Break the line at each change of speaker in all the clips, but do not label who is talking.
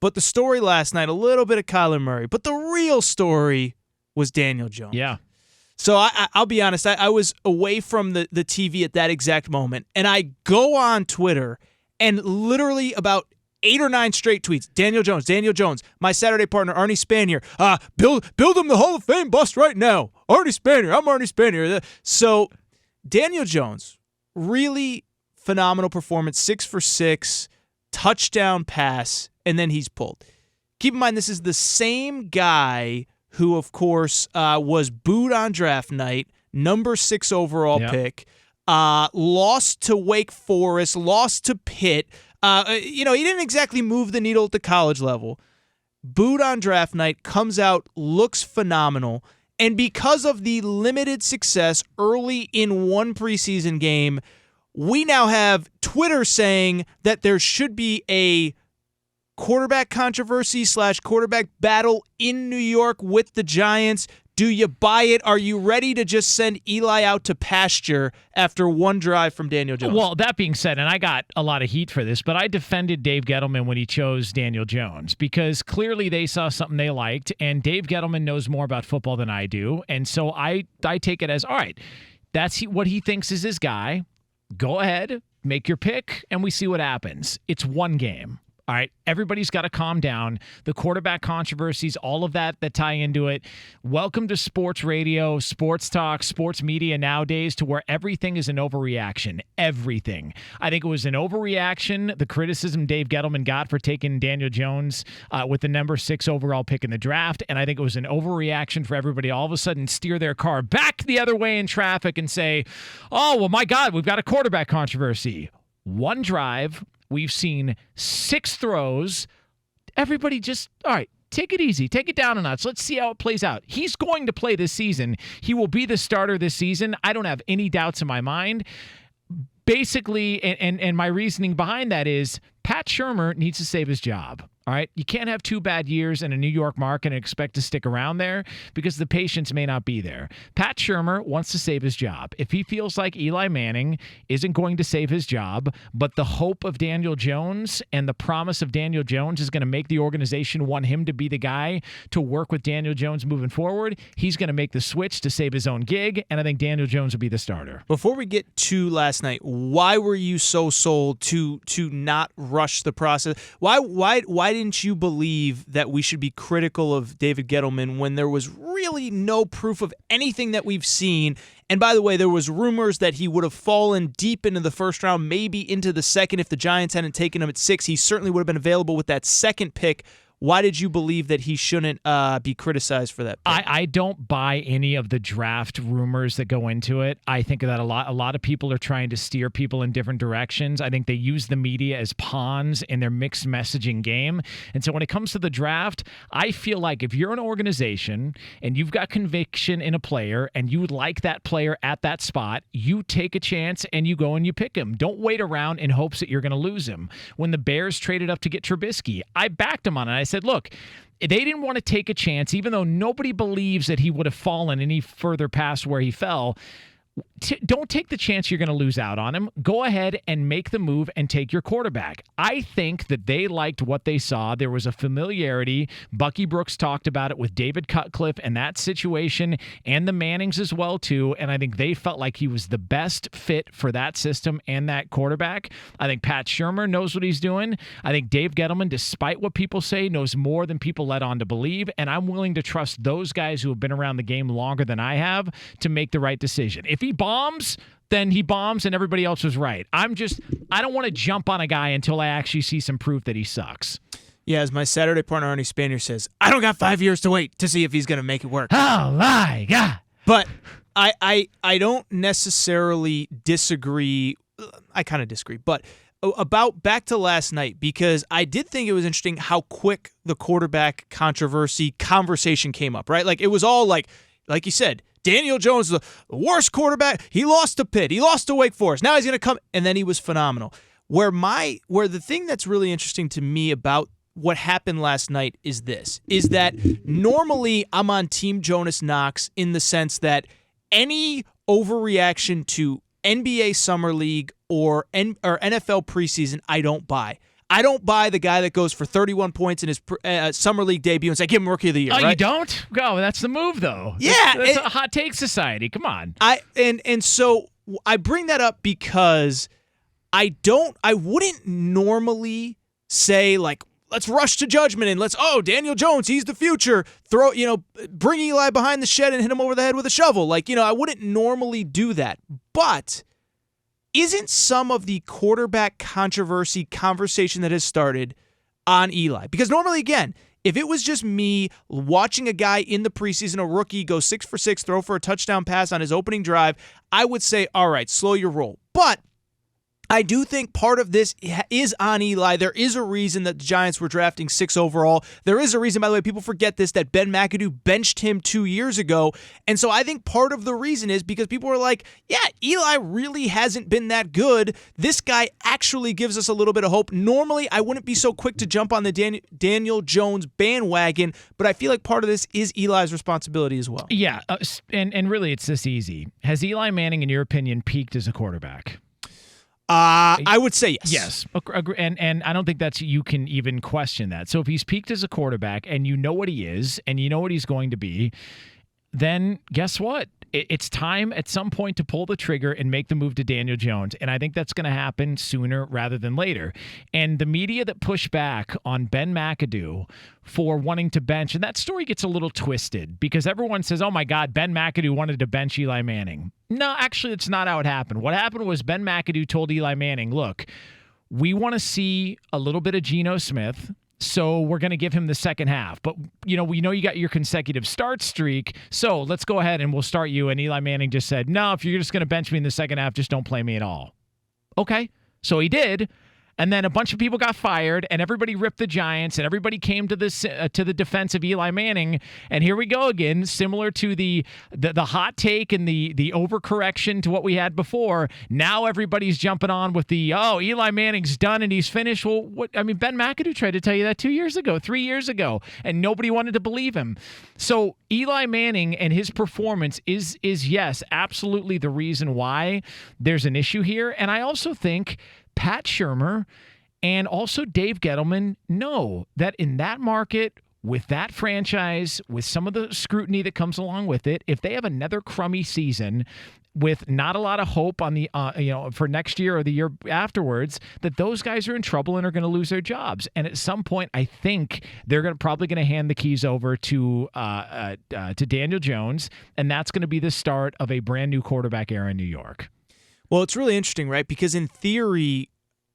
But the story last night, a little bit of Kyler Murray. But the real story was Daniel Jones.
Yeah.
So I'll be honest, I was away from the TV at that exact moment, and I go on Twitter, and literally about 8 or 9 straight tweets. Daniel Jones, my Saturday partner, Arnie Spanier. Build him the Hall of Fame bust right now. Arnie Spanier, I'm Arnie Spanier. So Daniel Jones, really phenomenal performance, 6 for 6, touchdown pass, and then he's pulled. Keep in mind, this is the same guy who, of course, was booed on draft night, number 6 overall pick, lost to Wake Forest, lost to Pitt. He didn't exactly move the needle at the college level. Booed on draft night, comes out, looks phenomenal, and because of the limited success early in one preseason game, we now have Twitter saying that there should be a quarterback controversy / quarterback battle in New York with the Giants. Do you buy it? Are you ready to just send Eli out to pasture after one drive from Daniel Jones?
Well, that being said, and I got a lot of heat for this, but I defended Dave Gettleman when he chose Daniel Jones because clearly they saw something they liked, and Dave Gettleman knows more about football than I do, and so I take it as, all right, that's what he thinks is his guy. Go ahead, make your pick, and we see what happens. It's one game. All right, everybody's got to calm down. The quarterback controversies, all of that tie into it. Welcome to sports radio, sports talk, sports media nowadays to where everything is an overreaction. Everything. I think it was an overreaction, the criticism Dave Gettleman got for taking Daniel Jones with the number 6 overall pick in the draft, and I think it was an overreaction for everybody all of a sudden steer their car back the other way in traffic and say, oh, well, my God, we've got a quarterback controversy. One drive. We've seen 6 throws. Everybody just, all right, take it easy. Take it down a notch. Let's see how it plays out. He's going to play this season. He will be the starter this season. I don't have any doubts in my mind. Basically, and my reasoning behind that is Pat Shurmur needs to save his job. All right. You can't have 2 bad years in a New York market and expect to stick around there because the patience may not be there. Pat Shurmur wants to save his job. If he feels like Eli Manning isn't going to save his job, but the hope of Daniel Jones and the promise of Daniel Jones is going to make the organization want him to be the guy to work with Daniel Jones moving forward, he's going to make the switch to save his own gig, and I think Daniel Jones will be the starter.
Before we get to last night, why were you so sold to not rush the process? Why didn't you believe that we should be critical of David Gettleman when there was really no proof of anything that we've seen? And by the way, there was rumors that he would have fallen deep into the first round, maybe into the second if the Giants hadn't taken him at 6. He certainly would have been available with that second pick. Why did you believe that he shouldn't be criticized for that pick?
I don't buy any of the draft rumors that go into it. I think that a lot of people are trying to steer people in different directions. I think they use the media as pawns in their mixed messaging game. And so when it comes to the draft, I feel like if you're an organization and you've got conviction in a player and you like that player at that spot, you take a chance and you go and you pick him. Don't wait around in hopes that you're going to lose him. When the Bears traded up to get Trubisky, I backed him on it. I said, look, they didn't want to take a chance, even though nobody believes that he would have fallen any further past where he fell. Don't take the chance you're going to lose out on him. Go ahead and make the move and take your quarterback. I think that they liked what they saw. There was a familiarity. Bucky Brooks talked about it with David Cutcliffe and that situation and the Mannings as well, too. And I think they felt like he was the best fit for that system and that quarterback. I think Pat Shurmur knows what he's doing. I think Dave Gettleman, despite what people say, knows more than people let on to believe. And I'm willing to trust those guys who have been around the game longer than I have to make the right decision. If he bombs, then he bombs and everybody else was right. I don't want to jump on a guy until I actually see some proof that he sucks.
Yeah, as my Saturday partner Arnie Spanier says, I don't got 5 years to wait to see if he's going to make it work.
Oh my God.
But I don't necessarily disagree. I kind of disagree, but about back to last night, because I did think it was interesting how quick the quarterback controversy conversation came up, right? Like it was all like you said, Daniel Jones, the worst quarterback. He lost to Pitt. He lost to Wake Forest. Now he's going to come, and then he was phenomenal. Where the thing that's really interesting to me about what happened last night is that normally I'm on Team Jonas Knox in the sense that any overreaction to NBA Summer League or NFL preseason, I don't buy. I don't buy the guy that goes for 31 points in his summer league debut and say, give him Rookie of the Year.
Oh,
right?
you don't? Go. That's the move, though.
Yeah.
That's a hot take society. Come on.
And so I bring that up because I wouldn't normally say, like, let's rush to judgment and Daniel Jones, he's the future. Bring Eli behind the shed and hit him over the head with a shovel. Like, I wouldn't normally do that. But isn't some of the quarterback controversy conversation that has started on Eli? Because normally, again, if it was just me watching a guy in the preseason, a rookie, go 6 for 6, throw for a touchdown pass on his opening drive, I would say, all right, slow your roll. But I do think part of this is on Eli. There is a reason that the Giants were drafting 6 overall. There is a reason, by the way, people forget this, that Ben McAdoo benched him 2 years ago. And so I think part of the reason is because people are like, yeah, Eli really hasn't been that good. This guy actually gives us a little bit of hope. Normally, I wouldn't be so quick to jump on the Daniel Jones bandwagon, but I feel like part of this is Eli's responsibility as well.
Yeah, and really it's this easy. Has Eli Manning, in your opinion, peaked as a quarterback?
I would say
Yes.
yes.
And I don't think you can even question that. So if he's peaked as a quarterback and you know what he is and you know what he's going to be, then guess what? It's time at some point to pull the trigger and make the move to Daniel Jones. And I think that's going to happen sooner rather than later. And the media that pushed back on Ben McAdoo for wanting to bench, and that story gets a little twisted because everyone says, oh my God, Ben McAdoo wanted to bench Eli Manning. No, actually, it's not how it happened. What happened was Ben McAdoo told Eli Manning, look, we want to see a little bit of Geno Smith, so we're going to give him the second half. But, we know you got your consecutive start streak, so let's go ahead and we'll start you. And Eli Manning just said, no, if you're just going to bench me in the second half, just don't play me at all. Okay, so he did. And then a bunch of people got fired, and everybody ripped the Giants, and everybody came to the defense of Eli Manning. And here we go again, similar to the hot take and the overcorrection to what we had before. Now everybody's jumping on with Eli Manning's done and he's finished. Well, Ben McAdoo tried to tell you that 2 years ago, 3 years ago, and nobody wanted to believe him. So Eli Manning and his performance is yes, absolutely the reason why there's an issue here. And I also think Pat Shurmur and also Dave Gettleman know that in that market, with that franchise, with some of the scrutiny that comes along with it, if they have another crummy season with not a lot of hope on the for next year or the year afterwards, that those guys are in trouble and are going to lose their jobs. And at some point, I think they're probably going to hand the keys over to Daniel Jones, and that's going to be the start of a brand new quarterback era in New York.
Well, it's really interesting, right? Because in theory,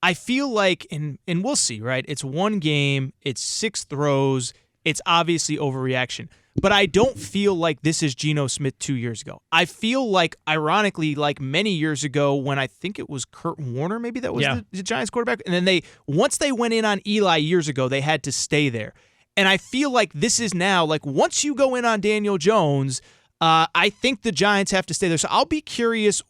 I feel like, and we'll see, right? It's one game, it's 6 throws, it's obviously overreaction. But I don't feel like this is Geno Smith 2 years ago. I feel like, ironically, like many years ago when I think it was Kurt Warner, maybe that was the Giants quarterback. And then once they went in on Eli years ago, they had to stay there. And I feel like this is now, like once you go in on Daniel Jones, I think the Giants have to stay there. So I'll be curious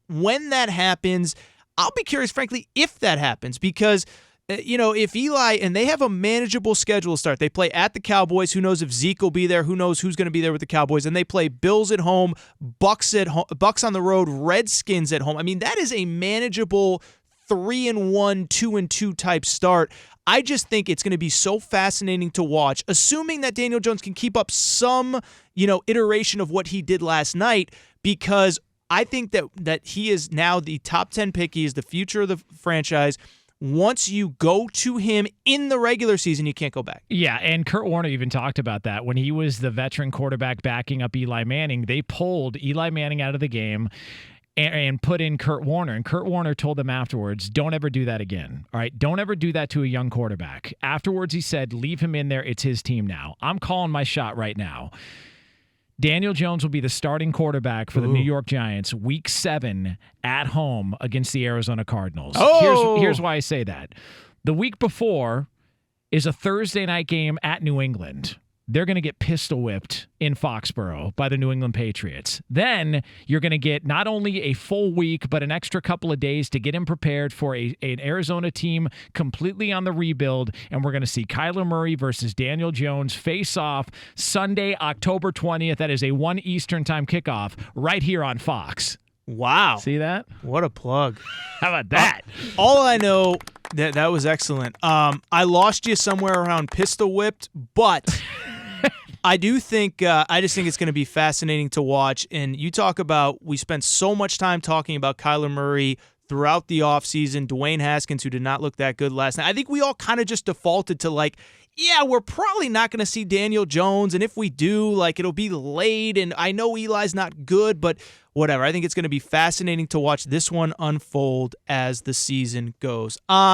when that happens. I'll be curious, frankly, if that happens, because, if Eli, and they have a manageable schedule to start. They play at the Cowboys. Who knows if Zeke will be there? Who knows who's going to be there with the Cowboys? And they play Bills at home, Bucks on the road, Redskins at home. I mean, that is a manageable 3-1, 2-2 type start. I just think it's going to be so fascinating to watch, assuming that Daniel Jones can keep up some, iteration of what he did last night, because I think that he is now the top 10 pick. He is the future of the franchise. Once you go to him in the regular season, you can't go back.
Yeah, and Kurt Warner even talked about that. When he was the veteran quarterback backing up Eli Manning, they pulled Eli Manning out of the game and put in Kurt Warner. And Kurt Warner told them afterwards, don't ever do that again. All right, don't ever do that to a young quarterback. Afterwards, he said, leave him in there. It's his team now. I'm calling my shot right now. Daniel Jones will be the starting quarterback for the New York Giants Week 7 at home against the Arizona Cardinals.
Oh!
Here's why I say that. The week before is a Thursday night game at New England. They're going to get pistol whipped in Foxborough by the New England Patriots. Then you're going to get not only a full week, but an extra couple of days to get him prepared for an Arizona team completely on the rebuild. And we're going to see Kyler Murray versus Daniel Jones face off Sunday, October 20th. That is a 1 Eastern time kickoff right here on Fox.
Wow.
See that?
What a plug.
How about that?
All I know, That was excellent. I lost you somewhere around pistol whipped, but I do think I just think it's going to be fascinating to watch. And you talk about we spent so much time talking about Kyler Murray throughout the offseason, Dwayne Haskins, who did not look that good last night. I think we all kind of just defaulted to like, yeah, we're probably not going to see Daniel Jones, and if we do, like, it'll be late, and I know Eli's not good, but whatever. I think it's going to be fascinating to watch this one unfold as the season goes on.